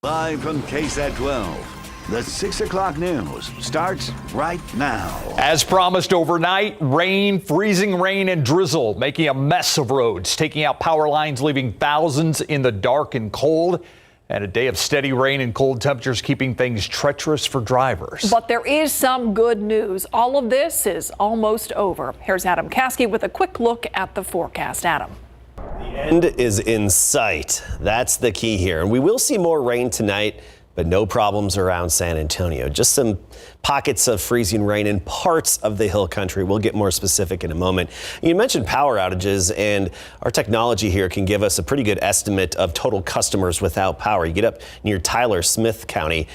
Live from KSAT 12, the 6 o'clock news starts right now. As promised overnight, rain, freezing rain and drizzle, making a mess of roads, taking out power lines, leaving thousands in the dark and cold. And a day of steady rain and cold temperatures keeping things treacherous for drivers. But there is some good news. All of this is almost over. Here's Adam Caskey with a quick look at the forecast. Adam. The end is in sight. That's the key here. And we will see more rain tonight, but no problems around San Antonio. Just some pockets of freezing rain in parts of the hill country. We'll get more specific in a moment. You mentioned power outages, and our technology here can give us a pretty good estimate of total customers without power. You get up near Tyler, Smith County,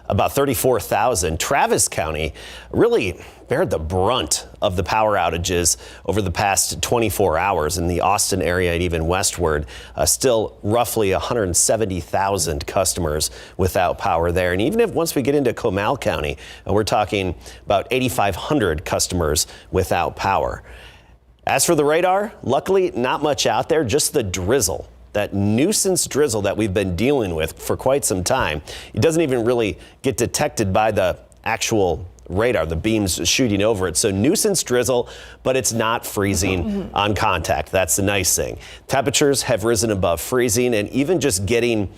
about 34,000. Travis County really bared the brunt of the power outages over the past 24 hours. In the Austin area and even westward, still roughly 170,000 customers without power there. And even if once we get into Comal County, we're talking about 8,500 customers without power. As for the radar, luckily not much out there, just the drizzle. That nuisance drizzle that we've been dealing with for quite some time. It doesn't even really get detected by the actual radar, the beams shooting over it. So nuisance drizzle, but it's not freezing on contact. That's the nice thing. Temperatures have risen above freezing, and even just getting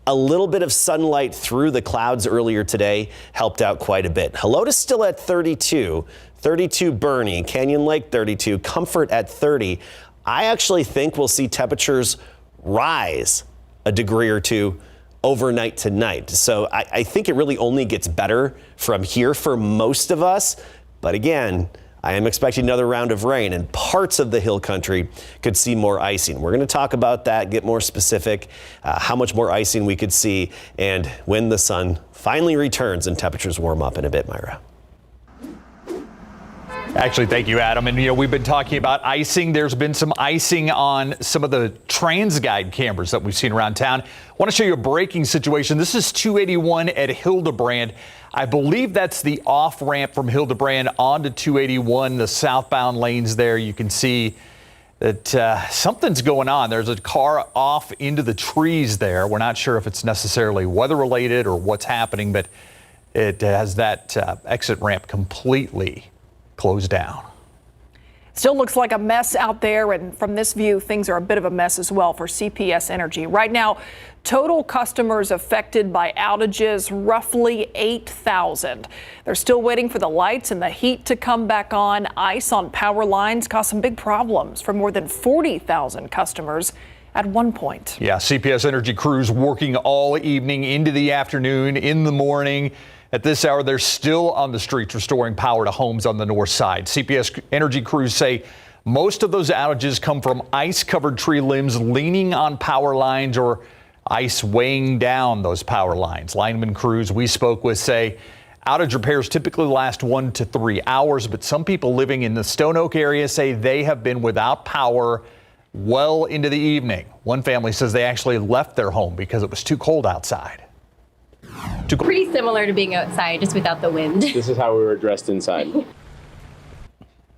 a little bit of sunlight through the clouds earlier today helped out quite a bit. Helota's still at 32, 32 Bernie, Canyon Lake 32, Comfort at 30. I actually think we'll see temperatures rise a degree or two overnight tonight. So I think it really only gets better from here for most of us. But again, I am expecting another round of rain, and parts of the hill country could see more icing. We're going to talk about that, get more specific, how much more icing we could see, and when the sun finally returns and temperatures warm up in a bit, Myra. Actually, thank you, Adam. And, we've been talking about icing. There's been some icing on some of the TransGuide cameras that we've seen around town. I want to show you a braking situation. This is 281 at Hildebrand. I believe that's the off ramp from Hildebrand onto 281, the southbound lanes there. You can see that something's going on. There's a car off into the trees there. We're not sure if it's necessarily weather related or what's happening, but it has that exit ramp completely closed down. Still looks like a mess out there, and from this view, things are a bit of a mess as well for CPS Energy. Right now, total customers affected by outages, roughly 8,000. They're still waiting for the lights and the heat to come back on. Ice on power lines caused some big problems for more than 40,000 customers at one point. Yeah, CPS Energy crews working all evening into the afternoon, in the morning. At this hour, they're still on the streets restoring power to homes on the north side. CPS Energy crews say most of those outages come from ice-covered tree limbs leaning on power lines or ice weighing down those power lines. Lineman crews we spoke with say outage repairs typically last 1 to 3 hours, but some people living in the Stone Oak area say they have been without power well into the evening. One family says they actually left their home because it was too cold outside. Pretty similar to being outside, just without the wind. This is how we were dressed inside.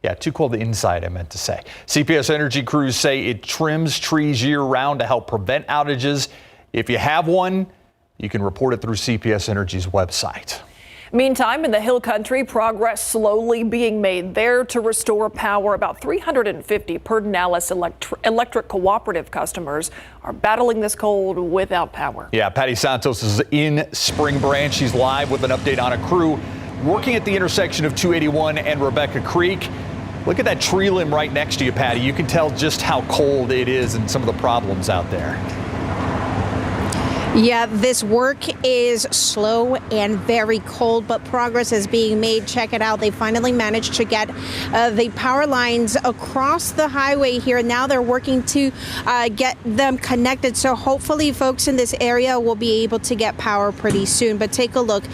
Yeah, too cold inside, I meant to say. CPS Energy crews say it trims trees year-round to help prevent outages. If you have one, you can report it through CPS Energy's website. Meantime, in the Hill Country, progress slowly being made there to restore power. About 350 Pedernales Electric Cooperative customers are battling this cold without power. Yeah, Patty Santos is in Spring Branch. She's live with an update on a crew working at the intersection of 281 and Rebecca Creek. Look at that tree limb right next to you, Patty. You can tell just how cold it is and some of the problems out there. Yeah, this work is slow and very cold, but progress is being made. Check it out. They finally managed to get the power lines across the highway here. Now they're working to get them connected. So hopefully folks in this area will be able to get power pretty soon. But take a look.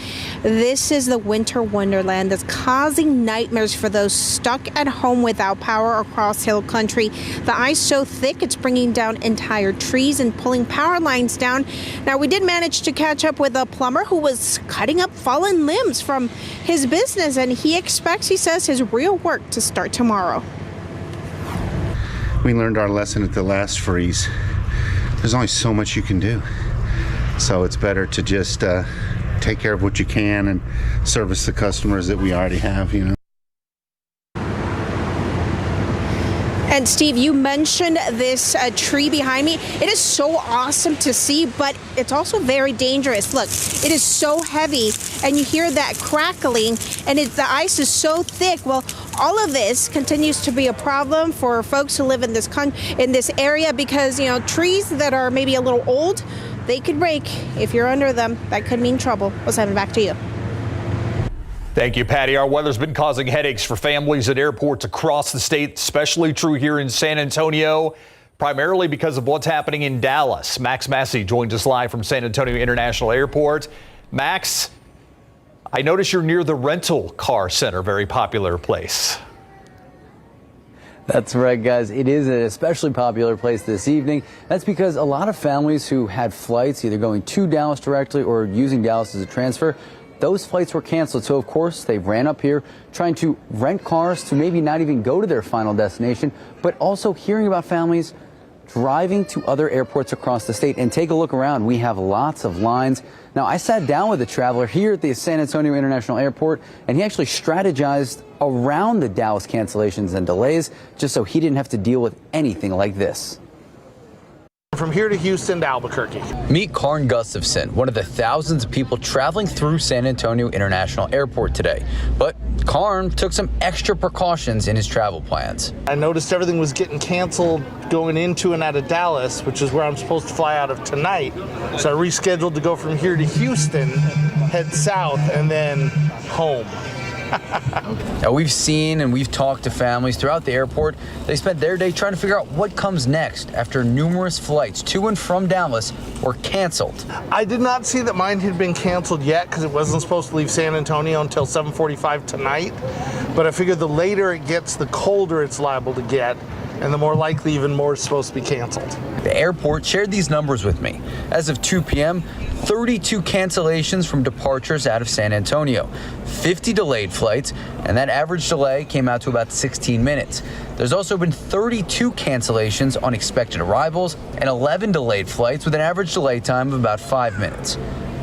This is the winter wonderland that's causing nightmares for those stuck at home without power across Hill Country. The ice so thick it's bringing down entire trees and pulling power lines down. Now, we did manage to catch up with a plumber who was cutting up fallen limbs from his business, and he says, his real work to start tomorrow. We learned our lesson at the last freeze. There's only so much you can do. So it's better to just take care of what you can and service the customers that we already have, And Steve, you mentioned this tree behind me. It is so awesome to see, but it's also very dangerous. Look, it is so heavy, and you hear that crackling, and the ice is so thick. Well, all of this continues to be a problem for folks who live in this area because, trees that are maybe a little old, they could break. If you're under them, that could mean trouble. Let's have it back to you. Thank you, Patty. Our weather's been causing headaches for families at airports across the state, especially true here in San Antonio, primarily because of what's happening in Dallas. Max Massey joins us live from San Antonio International Airport. Max, I notice you're near the rental car center, very popular place. That's right, guys. It is an especially popular place this evening. That's because a lot of families who had flights either going to Dallas directly or using Dallas as a transfer, those flights were canceled. So, of course, they ran up here trying to rent cars to maybe not even go to their final destination, but also hearing about families driving to other airports across the state. And take a look around. We have lots of lines. Now, I sat down with a traveler here at the San Antonio International Airport, and he actually strategized around the Dallas cancellations and delays just so he didn't have to deal with anything like this. From here to Houston to Albuquerque. Meet Karn Gustafson, one of the thousands of people traveling through San Antonio International Airport today. But Karn took some extra precautions in his travel plans. I noticed everything was getting canceled going into and out of Dallas, which is where I'm supposed to fly out of tonight. So I rescheduled to go from here to Houston, head south, and then home. Now, we've seen and we've talked to families throughout the airport. They spent their day trying to figure out what comes next after numerous flights to and from Dallas were canceled. I did not see that mine had been canceled yet because it wasn't supposed to leave San Antonio until 7:45 tonight. But I figured the later it gets, the colder it's liable to get, and the more likely even more is supposed to be canceled. The airport shared these numbers with me. As of 2 p.m., 32 cancellations from departures out of San Antonio, 50 delayed flights, and that average delay came out to about 16 minutes. There's also been 32 cancellations on expected arrivals and 11 delayed flights with an average delay time of about 5 minutes.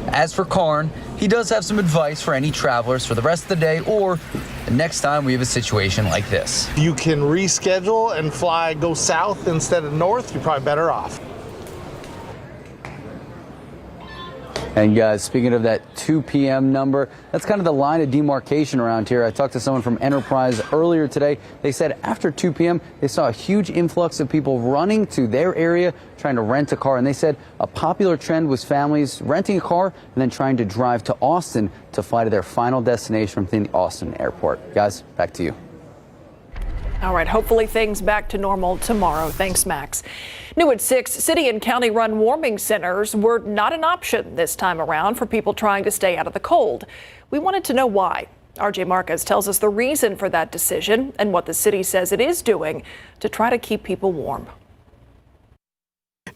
As for Karn, he does have some advice for any travelers for the rest of the day or the next time we have a situation like this. You can reschedule and go south instead of north. You're probably better off. And guys, speaking of that 2 p.m. number, that's kind of the line of demarcation around here. I talked to someone from Enterprise earlier today. They said after 2 p.m., they saw a huge influx of people running to their area trying to rent a car. And they said a popular trend was families renting a car and then trying to drive to Austin to fly to their final destination from the Austin airport. Guys, back to you. All right, hopefully things back to normal tomorrow. Thanks, Max. New at 6, city and county-run warming centers were not an option this time around for people trying to stay out of the cold. We wanted to know why. RJ Marquez tells us the reason for that decision and what the city says it is doing to try to keep people warm.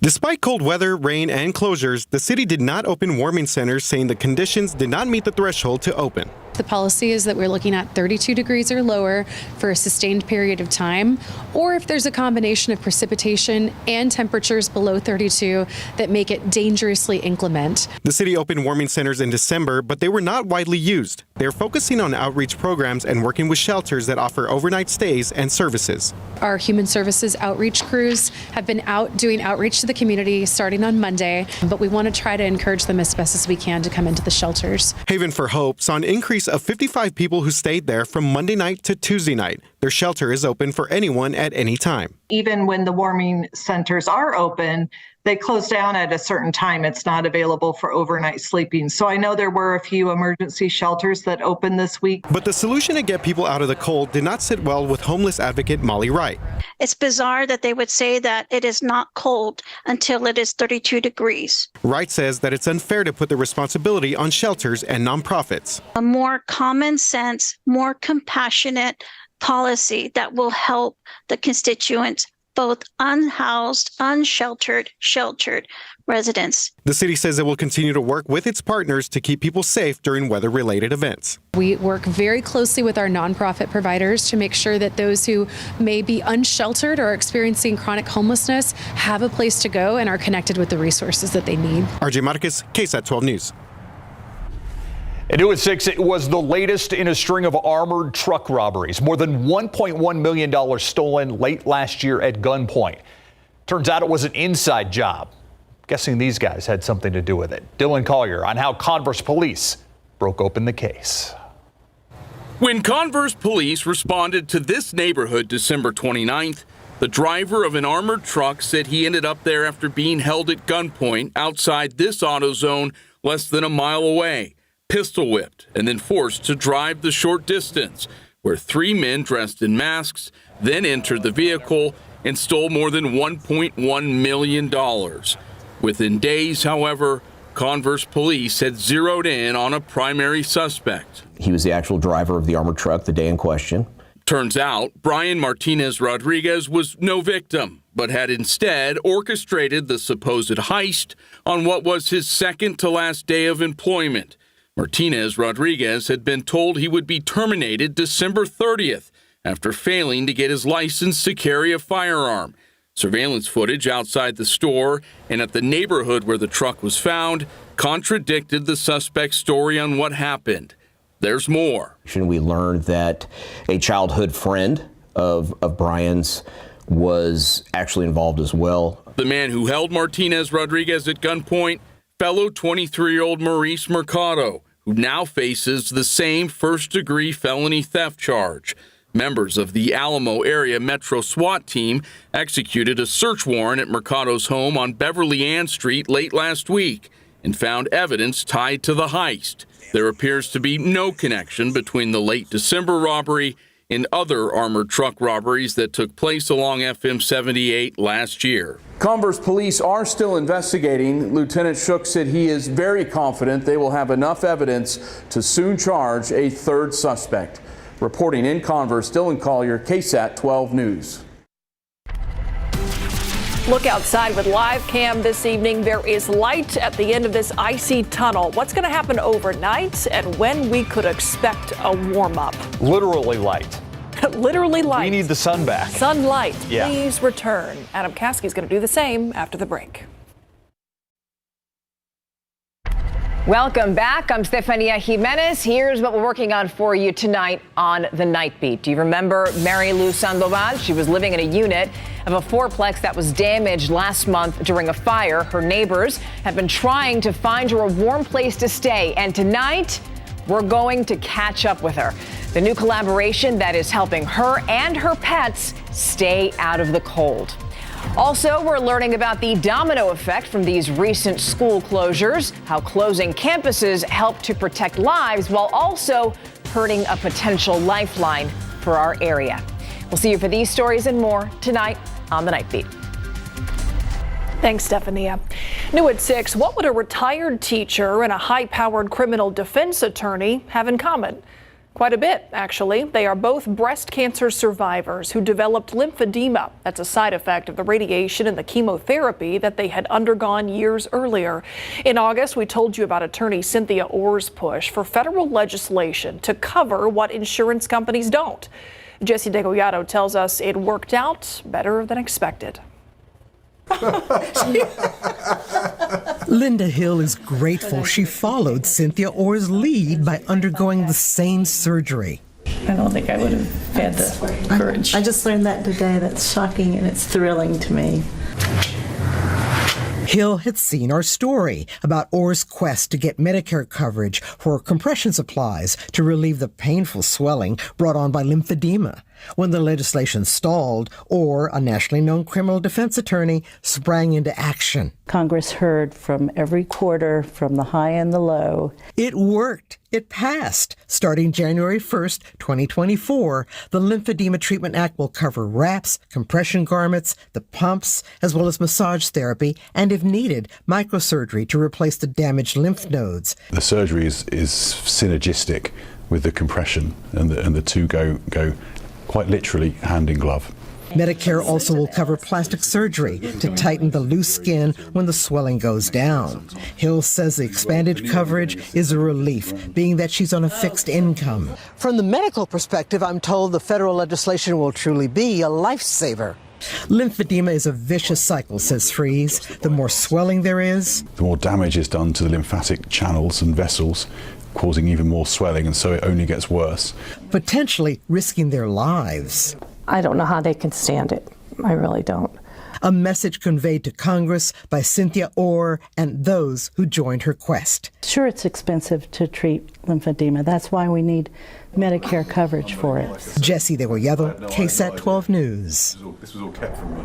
Despite cold weather, rain, and closures, the city did not open warming centers, saying the conditions did not meet the threshold to open. The policy is that we're looking at 32 degrees or lower for a sustained period of time, or if there's a combination of precipitation and temperatures below 32 that make it dangerously inclement. The city opened warming centers in December, but they were not widely used. They're focusing on outreach programs and working with shelters that offer overnight stays and services. Our human services outreach crews have been out doing outreach to the community starting on Monday, but we want to try to encourage them as best as we can to come into the shelters. Haven for Hope saw an increase of 55 people who stayed there from Monday night to Tuesday night. Their shelter is open for anyone at any time. Even when the warming centers are open, they close down at a certain time. It's not available for overnight sleeping. So I know there were a few emergency shelters that opened this week. But the solution to get people out of the cold did not sit well with homeless advocate Molly Wright. It's bizarre that they would say that it is not cold until it is 32 degrees. Wright says that it's unfair to put the responsibility on shelters and nonprofits. A more common sense, more compassionate policy that will help the constituents both unhoused, unsheltered, sheltered residents. The city says it will continue to work with its partners to keep people safe during weather-related events. We work very closely with our nonprofit providers to make sure that those who may be unsheltered or experiencing chronic homelessness have a place to go and are connected with the resources that they need. RJ Marquez, KSAT 12 News. And new at 6, it was the latest in a string of armored truck robberies. More than $1.1 million stolen late last year at gunpoint. Turns out it was an inside job. Guessing these guys had something to do with it. Dylan Collier on how Converse police broke open the case. When Converse police responded to this neighborhood December 29th, the driver of an armored truck said he ended up there after being held at gunpoint outside this AutoZone less than a mile away, pistol whipped, and then forced to drive the short distance, where 3 men dressed in masks then entered the vehicle and stole more than $1.1 million. Within days, however, Converse police had zeroed in on a primary suspect. He was the actual driver of the armored truck the day in question. Turns out Brian Martinez Rodriguez was no victim, but had instead orchestrated the supposed heist on what was his second to last day of employment. Martinez Rodriguez had been told he would be terminated December 30th after failing to get his license to carry a firearm. Surveillance footage outside the store and at the neighborhood where the truck was found contradicted the suspect's story on what happened. There's more. We learned that a childhood friend of Brian's was actually involved as well. The man who held Martinez Rodriguez at gunpoint, fellow 23-year-old Maurice Mercado, who now faces the same first-degree felony theft charge. Members of the Alamo area Metro SWAT team executed a search warrant at Mercado's home on Beverly Ann Street late last week and found evidence tied to the heist. There appears to be no connection between the late December robbery and other armored truck robberies that took place along FM 78 last year. Converse police are still investigating. Lieutenant Shook said he is very confident they will have enough evidence to soon charge a third suspect. Reporting in Converse, Dylan Collier, KSAT 12 News. Look outside with live cam this evening. There is light at the end of this icy tunnel. What's going to happen overnight and when we could expect a warm up? Literally light. Literally light. We need the sun back. Sunlight, Yeah. please return. Adam Caskey is going to do the same after the break. Welcome back. I'm Stefania Jimenez. Here's what we're working on for you tonight on the Night Beat. Do you remember Mary Lou Sandoval? She was living in a unit of a fourplex that was damaged last month during a fire. Her neighbors have been trying to find her a warm place to stay. And tonight, we're going to catch up with her. The new collaboration that is helping her and her pets stay out of the cold. Also, we're learning about the domino effect from these recent school closures, how closing campuses help to protect lives while also hurting a potential lifeline for our area. We'll see you for these stories and more tonight on The Night Beat. Thanks, Stefania. New at 6, what would a retired teacher and a high-powered criminal defense attorney have in common? Quite a bit, actually. They are both breast cancer survivors who developed lymphedema. That's a side effect of the radiation and the chemotherapy that they had undergone years earlier. In August, we told you about attorney Cynthia Orr's push for federal legislation to cover what insurance companies don't. Jesse DeGollado tells us it worked out better than expected. Linda Hill is grateful she followed Cynthia Orr's lead by undergoing the same surgery. I don't think I would have had the courage. I just learned that today. That's shocking and it's thrilling to me. Hill had seen our story about Orr's quest to get Medicare coverage for compression supplies to relieve the painful swelling brought on by lymphedema. When the legislation stalled, Orr, a nationally known criminal defense attorney, sprang into action. Congress heard from every quarter, from the high and the low. It worked. It passed. Starting January 1st, 2024, the Lymphedema Treatment Act will cover wraps, compression garments, the pumps, as well as massage therapy, and if needed, microsurgery to replace the damaged lymph nodes. The surgery is synergistic with the compression, and the two go quite literally hand in glove. Medicare also will cover plastic surgery to tighten the loose skin when the swelling goes down. Hill says the expanded coverage is a relief, being that she's on a fixed income. From the medical perspective, I'm told the federal legislation will truly be a lifesaver. Lymphedema is a vicious cycle, says Fries. The more swelling there is, the more damage is done to the lymphatic channels and vessels, causing even more swelling, and so it only gets worse. Potentially risking their lives. I don't know how they can stand it. I really don't. A message conveyed to Congress by Cynthia Orr and those who joined her quest. Sure, it's expensive to treat lymphedema. That's why we need Medicare coverage for it. Jesse Degollado, KSAT 12 News. This was all kept from me.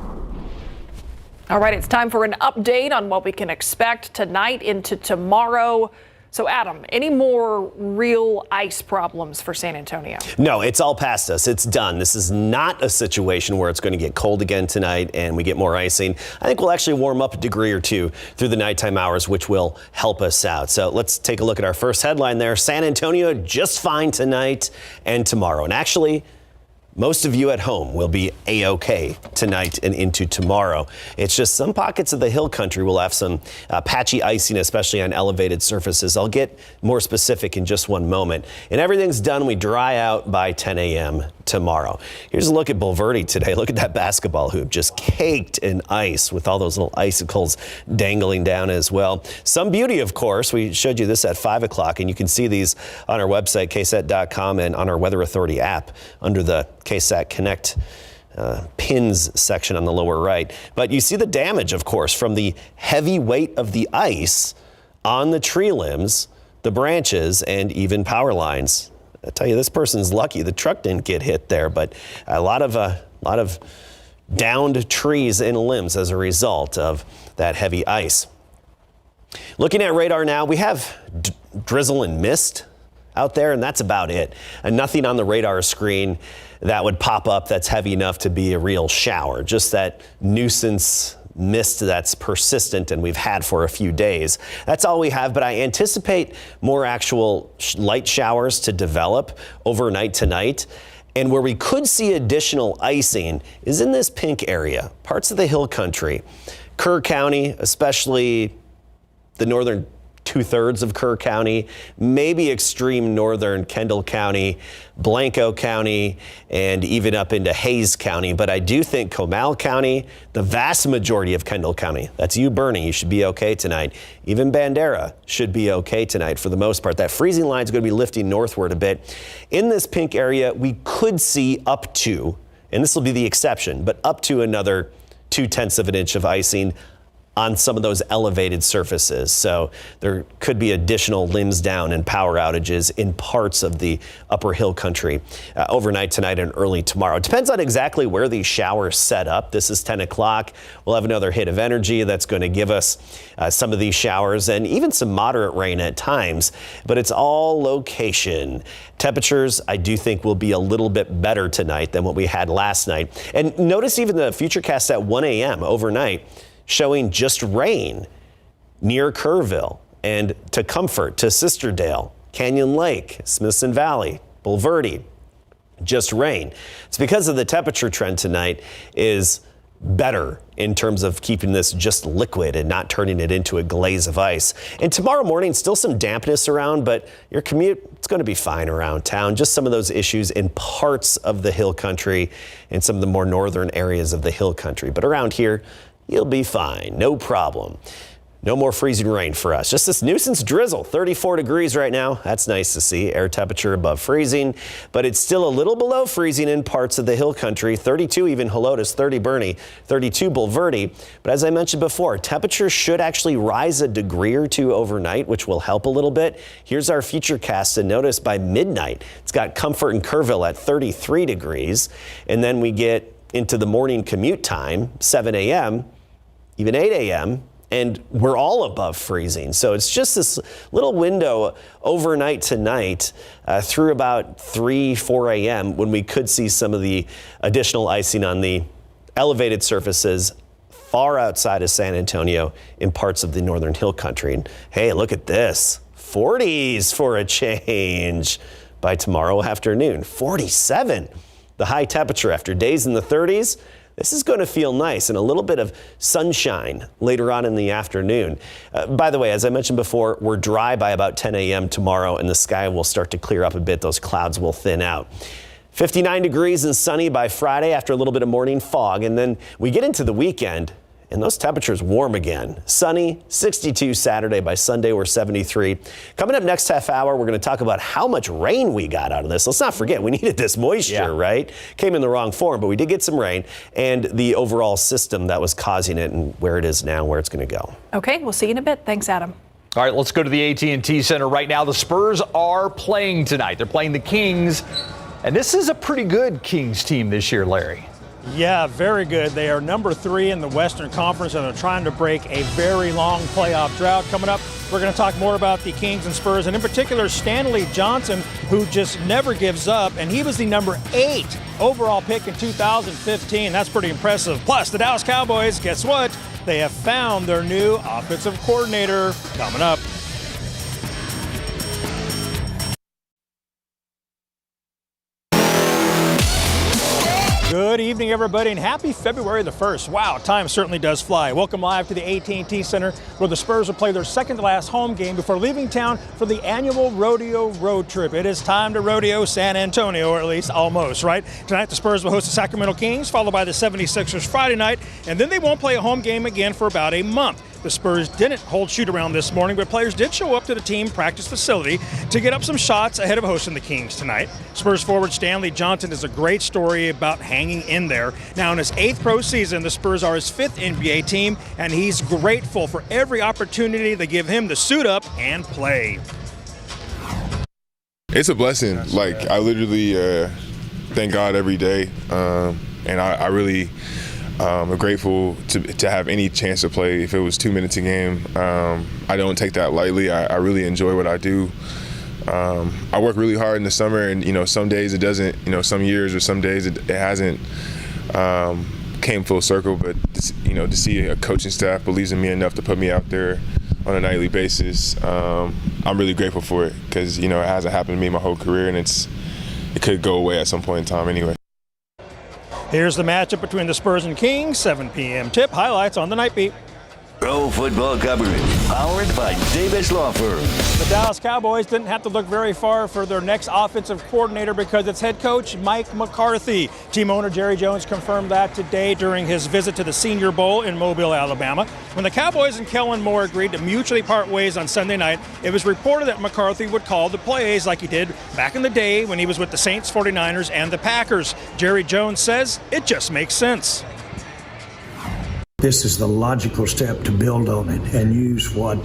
All right, it's time for an update on what we can expect tonight into tomorrow. So, Adam, any more real ice problems for San Antonio? No, it's all past us. It's done. This is not a situation where it's going to get cold again tonight and we get more icing. I think we'll actually warm up a degree or two through the nighttime hours, which will help us out. So let's take a look at our first headline there. San Antonio just fine tonight and tomorrow. And actually, most of you at home will be A-OK tonight and into tomorrow. It's just some pockets of the hill country will have some patchy icing, especially on elevated surfaces. I'll get more specific in just one moment. And everything's done. We dry out by 10 a.m. tomorrow. Here's a look at Bulverde today. Look at that basketball hoop just caked in ice with all those little icicles dangling down as well. Some beauty, of course. We showed you this at 5 o'clock, and you can see these on our website, KSAT.com, and on our Weather Authority app under the KSAT Connect pins section on the lower right. But you see the damage, of course, from the heavy weight of the ice on the tree limbs, the branches, and even power lines. I tell you, this person's lucky. The truck didn't get hit there, but a lot of downed trees and limbs as a result of that heavy ice. Looking at radar now, we have drizzle and mist out there, and that's about it. And nothing on the radar screen that would pop up that's heavy enough to be a real shower. Just that nuisance mist that's persistent and we've had for a few days. That's all we have, but I anticipate more actual light showers to develop overnight tonight. And where we could see additional icing is in this pink area, parts of the hill country. Kerr County, especially the northern 2/3 of Kerr County, maybe extreme northern Kendall County, Blanco County, and even up into Hayes County. But I do think Comal County, the vast majority of Kendall County, that's you, Bernie, you should be okay tonight. Even Bandera should be okay tonight for the most part. That freezing line is going to be lifting northward a bit. In this pink area, we could see up to, and this will be the exception, but up to another 0.2 of an inch of icing on some of those elevated surfaces. So there could be additional limbs down and power outages in parts of the upper hill country overnight tonight and early tomorrow. It depends on exactly where these showers set up. This is 10 o'clock. We'll have another hit of energy that's going to give us some of these showers and even some moderate rain at times, but it's all location. Temperatures, I do think, will be a little bit better tonight than what we had last night. And notice even the futurecast at 1 a.m. overnight showing just rain near Kerrville and to Comfort, to Sisterdale, Canyon Lake, Smithson Valley, Bulverde, just rain. It's because of the temperature trend tonight is better in terms of keeping this just liquid and not turning it into a glaze of ice. And tomorrow morning, still some dampness around, but your commute, it's going to be fine around town. Just some of those issues in parts of the hill country and some of the more northern areas of the hill country. But around here, you'll be fine, no problem. No more freezing rain for us. Just this nuisance drizzle, 34 degrees right now. That's nice to see. Air temperature above freezing, but it's still a little below freezing in parts of the hill country. 32 even Helotes, 30 Bernie, 32 Bulverde. But as I mentioned before, temperatures should actually rise a degree or two overnight, which will help a little bit. Here's our futurecast, and notice by midnight, it's got Comfort and Kerrville at 33 degrees. And then we get into the morning commute time, 7 a.m., even 8 a.m., and we're all above freezing. So it's just this little window overnight tonight through about 3, 4 a.m. when we could see some of the additional icing on the elevated surfaces far outside of San Antonio in parts of the northern hill country. And hey, look at this, 40s for a change by tomorrow afternoon, 47. The high temperature after days in the 30s. this is going to feel nice and a little bit of sunshine later on in the afternoon. By the way, as I mentioned before, we're dry by about 10 a.m. tomorrow, and the sky will start to clear up a bit. Those clouds will thin out. 59 degrees and sunny by Friday after a little bit of morning fog. And then we get into the weekend and those temperatures warm again. Sunny, 62 Saturday. By Sunday, we're 73. Coming up next half hour, we're going to talk about how much rain we got out of this. Let's not forget, we needed this moisture, right? Came in the wrong form, but we did get some rain, and the overall system that was causing it and where it is now, where it's going to go. Okay, we'll see you in a bit. Thanks, Adam. All right, let's go to the AT&T Center right now. The Spurs are playing tonight. They're playing the Kings. And this is a pretty good Kings team this year, Larry. Yeah, very good. They are number 3 in the Western Conference, and they're trying to break a very long playoff drought. Coming up, we're going to talk more about the Kings and Spurs, and in particular, Stanley Johnson, who just never gives up, and he was the number 8 overall pick in 2015. That's pretty impressive. Plus, the Dallas Cowboys, guess what? They have found their new offensive coordinator. Coming up. Good evening, everybody, and happy February the 1st. Wow, time certainly does fly. Welcome live to the AT&T Center, where the Spurs will play their second-to-last home game before leaving town for the annual rodeo road trip. It is time to rodeo San Antonio, or at least almost, right? Tonight, the Spurs will host the Sacramento Kings, followed by the 76ers Friday night, and then they won't play a home game again for about a month. The Spurs didn't hold shoot-around this morning, but players did show up to the team practice facility to get up some shots ahead of hosting the Kings tonight. Spurs forward Stanley Johnson is a great story about hanging in there. Now, in his 8th pro season, the Spurs are his 5th NBA team, and he's grateful for every opportunity they give him to suit up and play. It's a blessing. Like, I literally thank God every day, and I really I'm grateful to have any chance to play. If it was 2 minutes a game, I don't take that lightly. I really enjoy what I do. I work really hard in the summer, and some days it doesn't. Some years or some days it hasn't came full circle. But to see a coaching staff believes in me enough to put me out there on a nightly basis, I'm really grateful for it, because it hasn't happened to me my whole career, and it could go away at some point in time anyway. Here's the matchup between the Spurs and Kings, 7 p.m. tip. Highlights on the Night Beat. Pro football coverage, powered by Davis Law Firm. The Dallas Cowboys didn't have to look very far for their next offensive coordinator, because it's head coach Mike McCarthy. Team owner Jerry Jones confirmed that today during his visit to the Senior Bowl in Mobile, Alabama. When the Cowboys and Kellen Moore agreed to mutually part ways on Sunday night, it was reported that McCarthy would call the plays like he did back in the day when he was with the Saints, 49ers, and the Packers. Jerry Jones says it just makes sense. This is the logical step to build on it and use what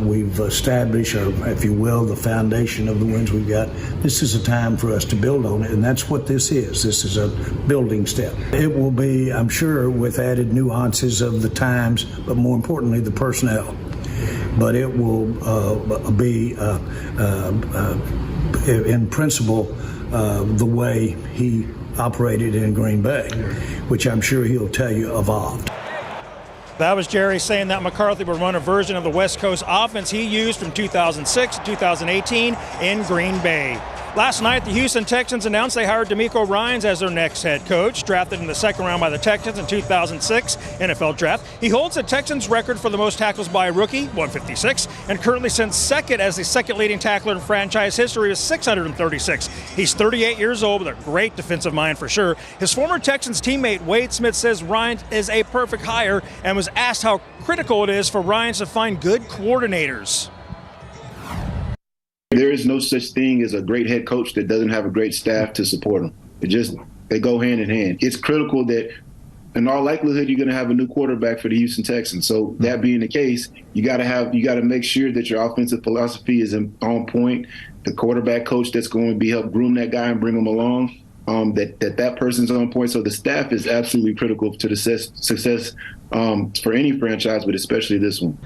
we've established, or if you will, the foundation of the wins we've got. This is a time for us to build on it, and that's what this is. This is a building step. It will be, I'm sure, with added nuances of the times, but more importantly, the personnel. But it will be, in principle, the way he operated in Green Bay, which I'm sure he'll tell you evolved. That was Jerry saying that McCarthy would run a version of the West Coast offense he used from 2006 to 2018 in Green Bay. Last night, the Houston Texans announced they hired DeMeco Ryans as their next head coach. Drafted in the second round by the Texans in 2006 NFL draft, he holds the Texans record for the most tackles by a rookie, 156, and currently sits second as the second leading tackler in franchise history with 636. He's 38 years old with a great defensive mind for sure. His former Texans teammate Wade Smith says Ryans is a perfect hire and was asked how critical it is for Ryans to find good coordinators. There is no such thing as a great head coach that doesn't have a great staff to support him. They go hand in hand. It's critical that in all likelihood, you're going to have a new quarterback for the Houston Texans. So that being the case, you got to make sure that your offensive philosophy is on point. The quarterback coach that's going to be help groom that guy and bring him along, that person's on point. So the staff is absolutely critical to the success for any franchise, but especially this one.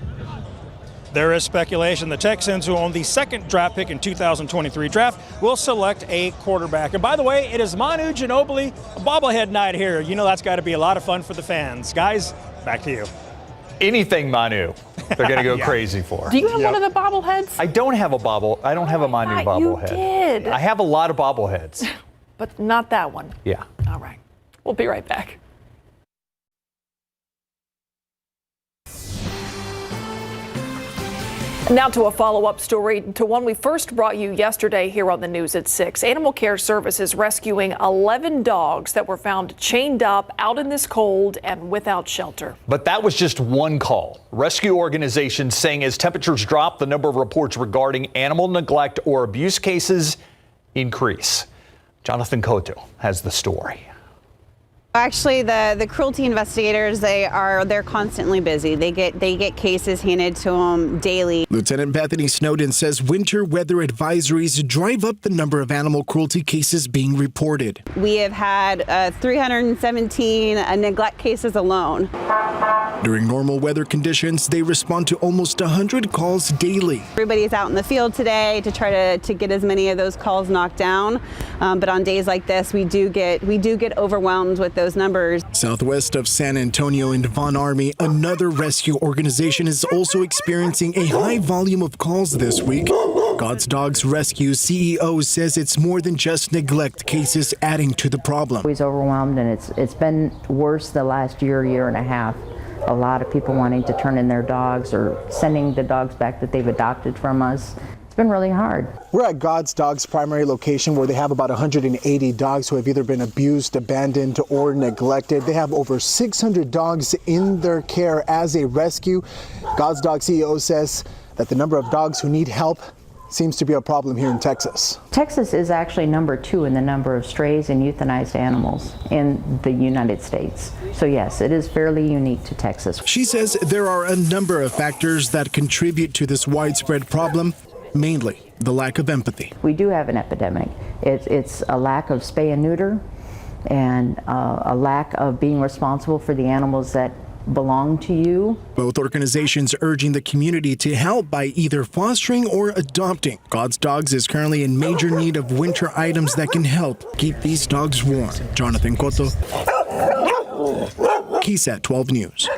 There is speculation the Texans, who own the second draft pick in 2023 draft, will select a quarterback. And by the way, it is Manu Ginobili bobblehead night here. That's got to be a lot of fun for the fans. Guys, back to you. Anything Manu, they're going to go crazy for. Do you have one of the bobbleheads? I don't have I don't have a Manu bobblehead. You did. I have a lot of bobbleheads. But not that one. Yeah. All right. We'll be right back. Now to a follow-up story to one we first brought you yesterday here on the news at 6. Animal Care Services rescuing 11 dogs that were found chained up out in this cold and without shelter. But that was just one call. Rescue organizations saying as temperatures drop, the number of reports regarding animal neglect or abuse cases increase. Jonathan Cotto has the story. Actually, the cruelty investigators, they're constantly busy. They get cases handed to them daily. Lieutenant Bethany Snowden says winter weather advisories drive up the number of animal cruelty cases being reported. We have had 317 neglect cases alone. During normal weather conditions, they respond to almost 100 calls daily. Everybody's out in the field today to try to get as many of those calls knocked down. But on days like this, we do get overwhelmed with those numbers. Southwest of San Antonio in Von Army, another rescue organization is also experiencing a high volume of calls this week. God's Dogs Rescue CEO says it's more than just neglect cases adding to the problem. He's overwhelmed, and it's been worse the last year and a half. A lot of people wanting to turn in their dogs or sending the dogs back that they've adopted from us. It's been really hard. We're at God's Dogs primary location where they have about 180 dogs who have either been abused, abandoned, or neglected. They have over 600 dogs in their care as a rescue. God's Dogs CEO says that the number of dogs who need help seems to be a problem here in Texas. Texas is actually number 2 in the number of strays and euthanized animals in the United States. So yes, it is fairly unique to Texas. She says there are a number of factors that contribute to this widespread problem, mainly the lack of empathy. We do have an epidemic. It's a lack of spay and neuter and a lack of being responsible for the animals that belong to you. Both organizations urging the community to help by either fostering or adopting. God's Dogs is currently in major need of winter items that can help keep these dogs warm. Jonathan Cotto, KSAT 12 News.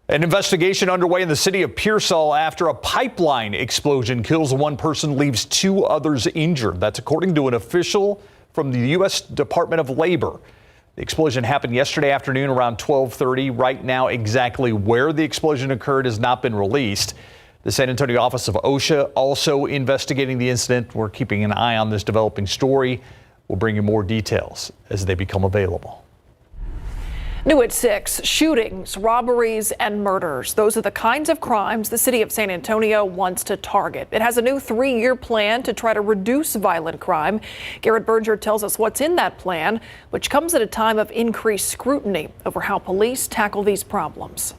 An investigation underway in the city of Pearsall after a pipeline explosion kills one person, leaves 2 others injured. That's according to an official from the U.S. Department of Labor. The explosion happened yesterday afternoon around 12:30. Right now, exactly where the explosion occurred has not been released. The San Antonio office of OSHA also investigating the incident. We're keeping an eye on this developing story. We'll bring you more details as they become available. New at 6, shootings, robberies, and murders. Those are the kinds of crimes the city of San Antonio wants to target. It has a new 3-year plan to try to reduce violent crime. Garrett Berger tells us what's in that plan, which comes at a time of increased scrutiny over how police tackle these problems.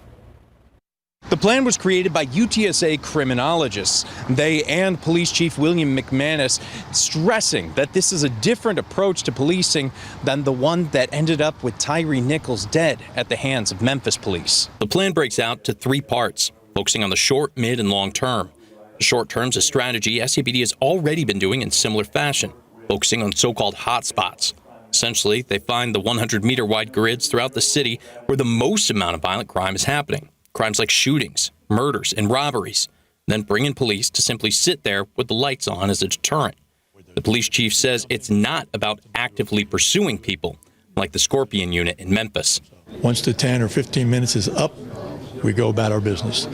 The plan was created by UTSA criminologists. They and Police Chief William McManus stressing that this is a different approach to policing than the one that ended up with Tyree Nichols dead at the hands of Memphis police. The plan breaks out to 3 parts, focusing on the short, mid, and long term. The short term's a strategy SAPD has already been doing in similar fashion, focusing on so-called hot spots. Essentially, they find the 100-meter wide grids throughout the city where the most amount of violent crime is happening. Crimes like shootings, murders, and robberies, then bring in police to simply sit there with the lights on as a deterrent. The police chief says it's not about actively pursuing people, like the Scorpion unit in Memphis. Once the 10 or 15 minutes is up, we go about our business.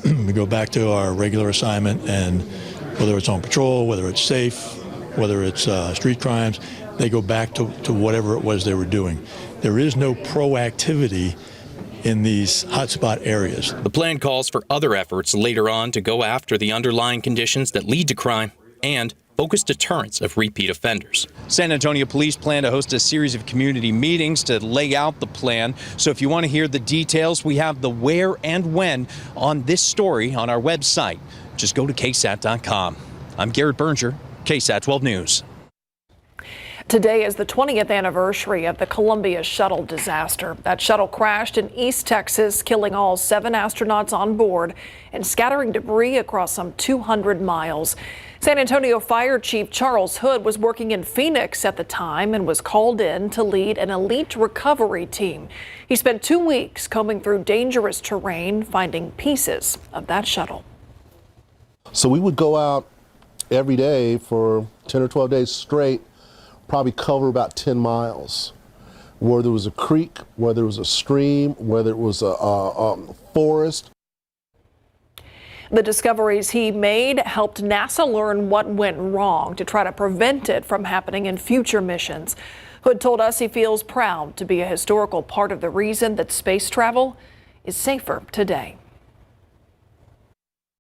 We go back to our regular assignment, and whether it's on patrol, whether it's safe, whether it's street crimes, they go back to whatever it was they were doing. There is no proactivity in these hotspot areas. The plan calls for other efforts later on to go after the underlying conditions that lead to crime and focus deterrence of repeat offenders. San Antonio police plan to host a series of community meetings to lay out the plan. So if you want to hear the details, we have the where and when on this story on our website. Just go to KSAT.com. I'm Garrett Berger, KSAT 12 News. Today is the 20th anniversary of the Columbia shuttle disaster. That shuttle crashed in East Texas, killing all 7 astronauts on board and scattering debris across some 200 miles. San Antonio Fire Chief Charles Hood was working in Phoenix at the time and was called in to lead an elite recovery team. He spent 2 weeks combing through dangerous terrain, finding pieces of that shuttle. So we would go out every day for 10 or 12 days straight, probably cover about 10 miles, where there was a creek, whether it was a stream, whether it was a forest. The discoveries he made helped NASA learn what went wrong to try to prevent it from happening in future missions. Hood told us he feels proud to be a historical part of the reason that space travel is safer today.